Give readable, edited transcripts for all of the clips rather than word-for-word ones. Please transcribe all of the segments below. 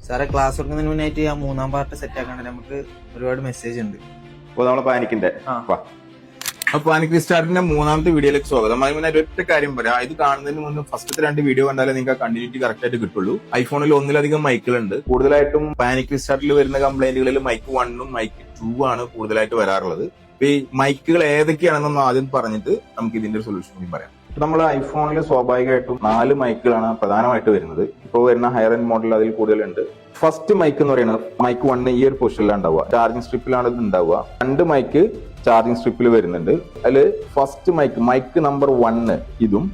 സാറെ ക്ലാസ് തുടങ്ങുന്നതിന് മുന്നായിട്ട് ആ മൂന്നാം പാർട്ട് സെറ്റ് ആക്കാണ്ട് നമുക്ക് ഒരുപാട് മെസ്സേജ് ഉണ്ട്. അപ്പോൾ നമ്മളെ പാനിക്കിന്റെ അപ്പൊ പാനിക് സ്റ്റാർട്ടിന്റെ മൂന്നാമത്തെ വീഡിയോയിലേക്ക് സ്വാഗതം. അതിന് മുന്നേ ഒറ്റ കാര്യം പറയാം. ഇത് കാണുന്നതിന് മുന്നേ ഫസ്റ്റത്തെ 2 വീഡിയോ കണ്ടാലേ നിങ്ങൾക്ക് കണ്ടിന്യൂറ്റി കറക്റ്റ് ആയിട്ട് കിട്ടുള്ളൂ. ഐഫോണിൽ ഒന്നിലധികം മൈക്കുകളുണ്ട്. കൂടുതലായിട്ടും പാനിക് സ്റ്റാർട്ടിൽ വരുന്ന കംപ്ലൈന്റുകളിൽ മൈക്ക് 1ഉം മൈക്ക് 2 ആണ് കൂടുതലായിട്ട് വരാറുള്ളത്. അപ്പൊ ഈ മൈക്കുകൾ ഏതൊക്കെയാണെന്നൊന്ന് ആദ്യം പറഞ്ഞിട്ട് നമുക്ക് ഇതിന്റെ ഒരു സൊല്യൂഷൻ കൂടി പറയാം. നമ്മുടെ ഐഫോണിൽ സ്വാഭാവികമായിട്ടും 4 മൈക്കുകളാണ് പ്രധാനമായിട്ട് വരുന്നത്. ഇപ്പോൾ വരുന്ന ഹയർ എൻഡ് മോഡൽ അതിൽ കൂടുതലുണ്ട്. ഫസ്റ്റ് മൈക്ക് എന്ന് പറയുന്നത് മൈക്ക് 1 ഈ ഒരു പൊസിഷനിലാണ് ഉണ്ടാവുക, ചാർജിങ് സ്ട്രിപ്പിലാണ് ഇത് ഉണ്ടാവുക. 2 മൈക്ക് ചാർജിങ് സ്ട്രിപ്പിൽ വരുന്നുണ്ട്. അതിൽ ഫസ്റ്റ് മൈക്ക് നമ്പർ 1 ഇതും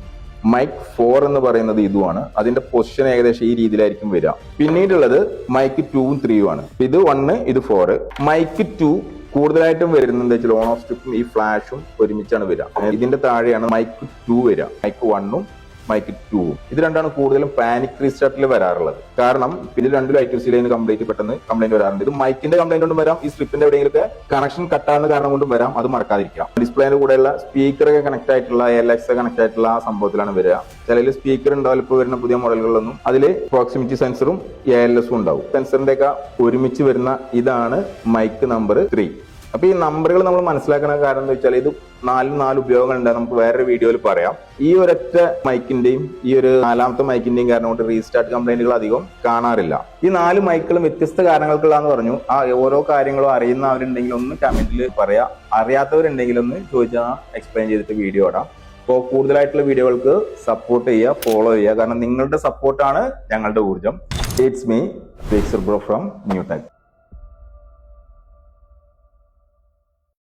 മൈക്ക് 4 എന്ന് പറയുന്നത് ഇതുമാണ്. അതിന്റെ പൊസിഷൻ ഏകദേശം ഈ രീതിയിലായിരിക്കും വരിക. പിന്നീടുള്ളത് മൈക്ക് 2ഉം 3ഉം ആണ്. ഇത് 1 ഇത് 4. മൈക്ക് 2 കൂടുതലായിട്ടും വരുന്നത് വെച്ചാൽ ഓൺ ഓഫ് സ്ട്രിപ്പും ഈ ഫ്ലാഷും ഒരുമിച്ചാണ് വരിക. ഇതിന്റെ താഴെയാണ് മൈക്ക് 2 വരിക. മൈക്ക് 1ഉം മൈക്ക് 2ഉം ഇത് രണ്ടാണ് കൂടുതലും പാനിക് റീസ്റ്റാർട്ടിൽ വരാറുള്ളത്. കാരണം പിന്നെ 2 I2C ലൈന് പെട്ടെന്ന് കംപ്ലൈന്റ് വരാറുണ്ട്. ഇത് മൈക്കിന്റെ കംപ്ലൈന്റ് കൊണ്ടും വരാം, ഈ സ്ട്രിപ്പിന്റെ എവിടെയെങ്കിലും കണക്ഷൻ കട്ടാകുന്ന കാരണം കൊണ്ടും വരാം. അത് മറക്കാതിരിക്കാം. ഡിസ്പ്ലേന്റെ കൂടെയുള്ള സ്പീക്കറൊക്കെ കണക്ട് ആയിട്ടുള്ള എയർലൈറ്റ്സ് കണക്ട് ആയിട്ടുള്ള ആ സംഭവത്തിലാണ് വരിക. ചിലതിൽ സ്പീക്കർ ഉണ്ടാവും. ഇപ്പോൾ വരുന്ന പുതിയ മോഡലുകളിലൊന്നും അതിൽ പ്രോക്സിമിറ്റി സെൻസറും എയർലെസ്സും ഉണ്ടാവും. സെൻസറിന്റെ ഒക്കെ ഒരുമിച്ച് വരുന്ന ഇതാണ് മൈക്ക് നമ്പർ 3. അപ്പൊ ഈ നമ്പറുകൾ നമ്മൾ മനസ്സിലാക്കുന്ന കാരണം എന്താ വെച്ചാൽ ഇത് 4 ഉപയോഗങ്ങളുണ്ട്. നമുക്ക് വേറൊരു വീഡിയോയിൽ പറയാം. ഈ ഒരൊറ്റ മൈക്കിന്റെയും ഈ ഒരു 4ാമത്തെ മൈക്കിന്റെയും കാരണം കൊണ്ട് റീസ്റ്റാർട്ട് കംപ്ലൈന്റുകൾ അധികം കാണാറില്ല. ഈ 4 മൈക്കുകളും വ്യത്യസ്ത കാരണങ്ങൾക്കുള്ളതെന്ന് പറഞ്ഞു. ആ ഓരോ കാര്യങ്ങളും അറിയുന്നവരുണ്ടെങ്കിൽ ഒന്ന് കമന്റിൽ പറയാം. അറിയാത്തവരുണ്ടെങ്കിൽ ഒന്ന് ചോദിച്ചാൽ എക്സ്പ്ലെയിൻ ചെയ്തിട്ട് വീഡിയോ ഇടാം. അപ്പോൾ കൂടുതലായിട്ടുള്ള വീഡിയോകൾക്ക് സപ്പോർട്ട് ചെയ്യുക, ഫോളോ ചെയ്യുക. കാരണം നിങ്ങളുടെ സപ്പോർട്ടാണ് ഞങ്ങളുടെ ഊർജം. It's me bro from new tech.